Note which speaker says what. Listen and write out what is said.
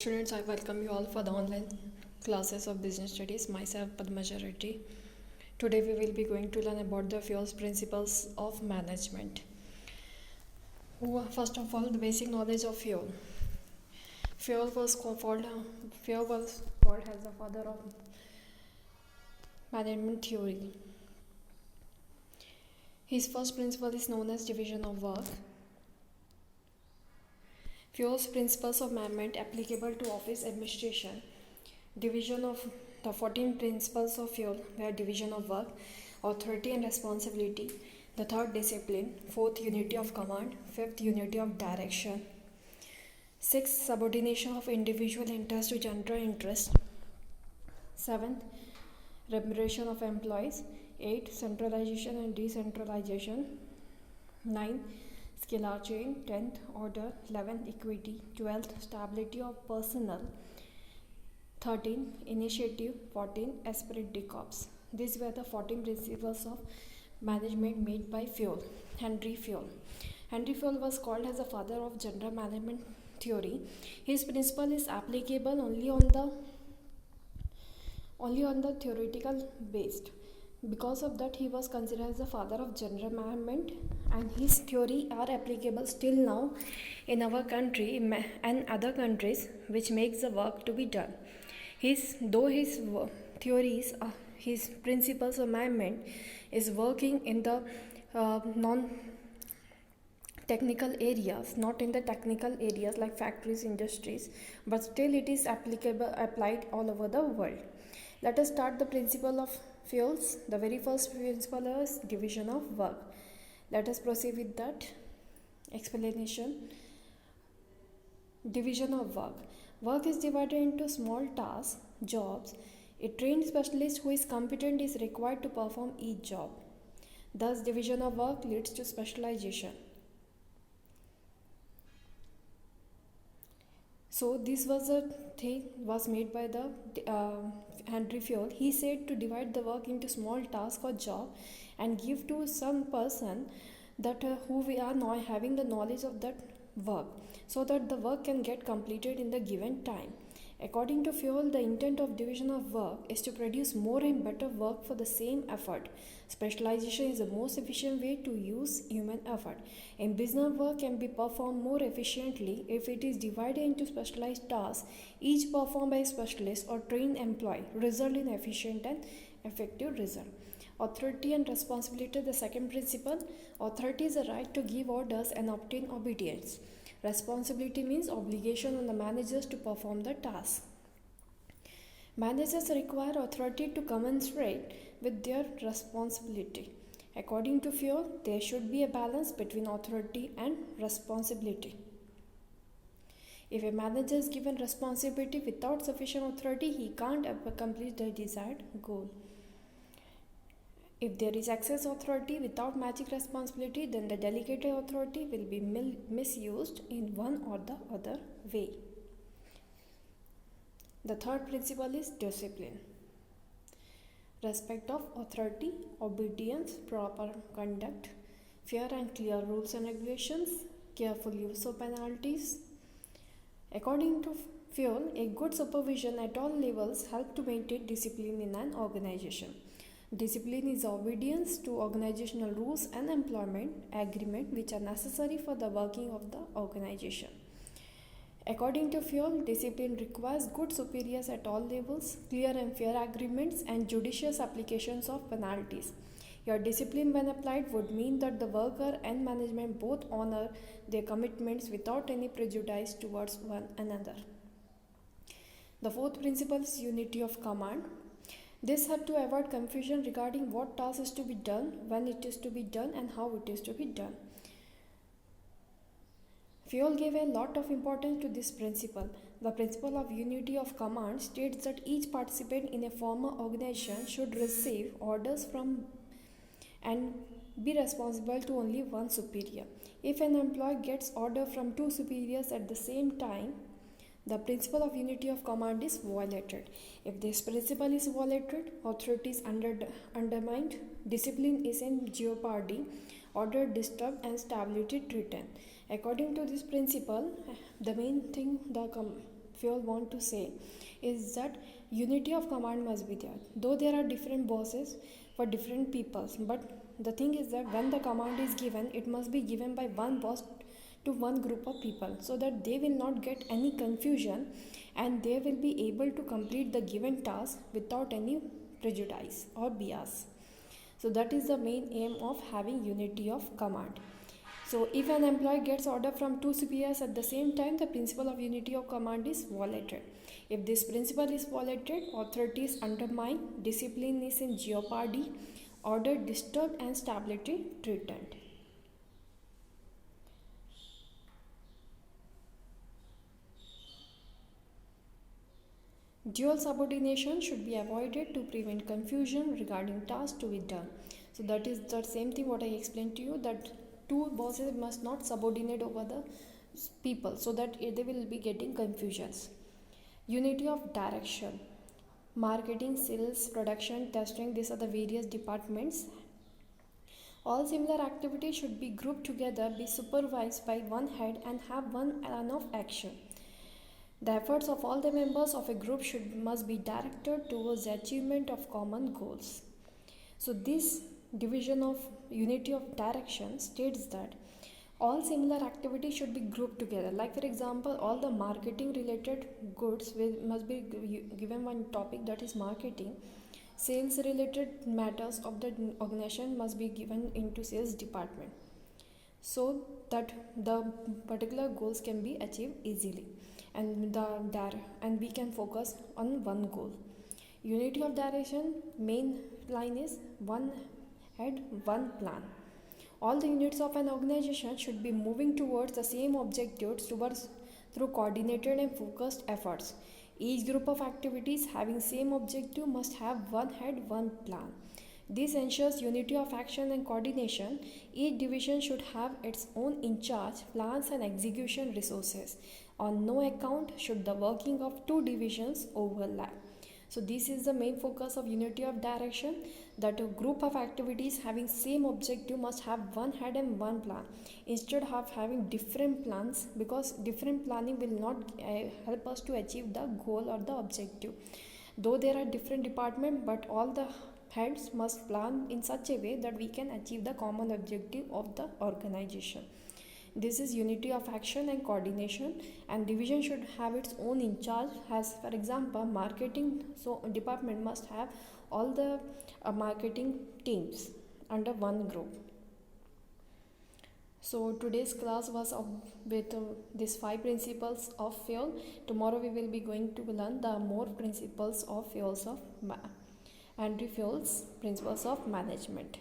Speaker 1: Students, I welcome you all for the online classes of business studies. Myself, Padmaja Reddy. Today, we will be going to learn about the FUEL's principles of management. First of all, the basic knowledge of FUEL. Fuel was called as the father of management theory. His first principle is known as division of work. FUEL's principles of management applicable to office administration. Division of the 14 principles of FUEL were division of work, authority and responsibility, the third discipline, fourth unity of command, fifth unity of direction, sixth subordination of individual interest to general interest, seventh remuneration of employees, eighth centralization and decentralization, ninth scalar chain, 10th order, 11th equity, 12th stability of personnel, 13 initiative, 14 esprit de corps. These were the 14 principles of management made by FUEL, Henry FUEL. Henry FUEL was called as the father of general management theory. His principle is applicable only on the theoretical based. Because of that, he was considered as the father of general management, and his theory are applicable still now in our country and other countries, which makes the work to be done. His theories, his principles of management is working in the non-technical areas, not in the technical areas like factories, industries, but still it is applied all over the world. Let us start the principle of FUELs. The very first principle is division of work. Let us proceed with that explanation. Division of work. Work is divided into small tasks, jobs. A trained specialist who is competent is required to perform each job. Thus, division of work leads to specialization. So this was a thing was made by the Henry FUEL. He said to divide the work into small tasks or job and give to some person that who we are now having the knowledge of that work, so that the work can get completed in the given time. According to FUEL, the intent of division of work is to produce more and better work for the same effort. Specialization is the most efficient way to use human effort. And business work can be performed more efficiently if it is divided into specialized tasks, each performed by a specialist or trained employee, result in efficient and effective result. Authority and responsibility, the second principle. Authority is the right to give orders and obtain obedience. Responsibility means obligation on the managers to perform the task. Managers require authority to commensurate with their responsibility. According to FUEL, there should be a balance between authority and responsibility. If a manager is given responsibility without sufficient authority, he can't accomplish the desired goal. If there is excess authority without matching responsibility, then the delegated authority will be misused in one or the other way. The third principle is discipline. Respect of authority, obedience, proper conduct, fair and clear rules and regulations, careful use of penalties. According to FUEL, a good supervision at all levels helps to maintain discipline in an organization. Discipline is obedience to organizational rules and employment agreement which are necessary for the working of the organization. According to FUEL, discipline requires good superiors at all levels, clear and fair agreements, and judicious applications of penalties. Your discipline, when applied, would mean that the worker and management both honor their commitments without any prejudice towards one another. The fourth principle is unity of command. This helps to avoid confusion regarding what task is to be done, when it is to be done, and how it is to be done. FUEL gave a lot of importance to this principle. The principle of unity of command states that each participant in a formal organization should receive orders from and be responsible to only one superior. If an employee gets order from two superiors at the same time, the principle of unity of command is violated. If this principle is violated, authority is undermined, discipline is in jeopardy, order disturbed, and stability threatened. According to this principle, the main thing the fuel want to say is that unity of command must be there. Though there are different bosses for different peoples, but the thing is that when the command is given, it must be given by one boss to one group of people, so that they will not get any confusion and they will be able to complete the given task without any prejudice or bias. So that is the main aim of having unity of command. So if an employee gets order from two superiors at the same time, the principle of unity of command is violated. If this principle is violated, authority is undermined, discipline is in jeopardy, order disturbed, and stability threatened. Dual subordination should be avoided to prevent confusion regarding tasks to be done. So that is the same thing what I explained to you, that two bosses must not subordinate over the people, so that they will be getting confusions. Unity of direction. Marketing, sales, production, testing, these are the various departments. All similar activities should be grouped together, be supervised by one head, and have one plan of action. The efforts of all the members of a group must be directed towards the achievement of common goals. So this division of unity of direction states that all similar activities should be grouped together. Like for example, all the marketing related goods must be given one topic, that is marketing. Sales related matters of the organization must be given into sales department, so that the particular goals can be achieved easily, and we can focus on one goal. Unity of direction main line is one head, one plan. All the units of an organization should be moving towards the same objectives through coordinated and focused efforts. Each group of activities having same objective must have one head, one plan. This ensures unity of action and coordination. Each division should have its own in charge, plans, and execution resources. On no account should the working of two divisions overlap. So this is the main focus of unity of direction, that a group of activities having same objective must have one head and one plan, instead of having different plans, because different planning will not help us to achieve the goal or the objective. Though there are different departments, but all the heads must plan in such a way that we can achieve the common objective of the organization. This is unity of action and coordination, and division should have its own in charge. As for example, marketing department must have all the marketing teams under one group. So today's class was with these 5 principles of fuel. Tomorrow we will be going to learn the more principles of fuels of and fuels principles of management.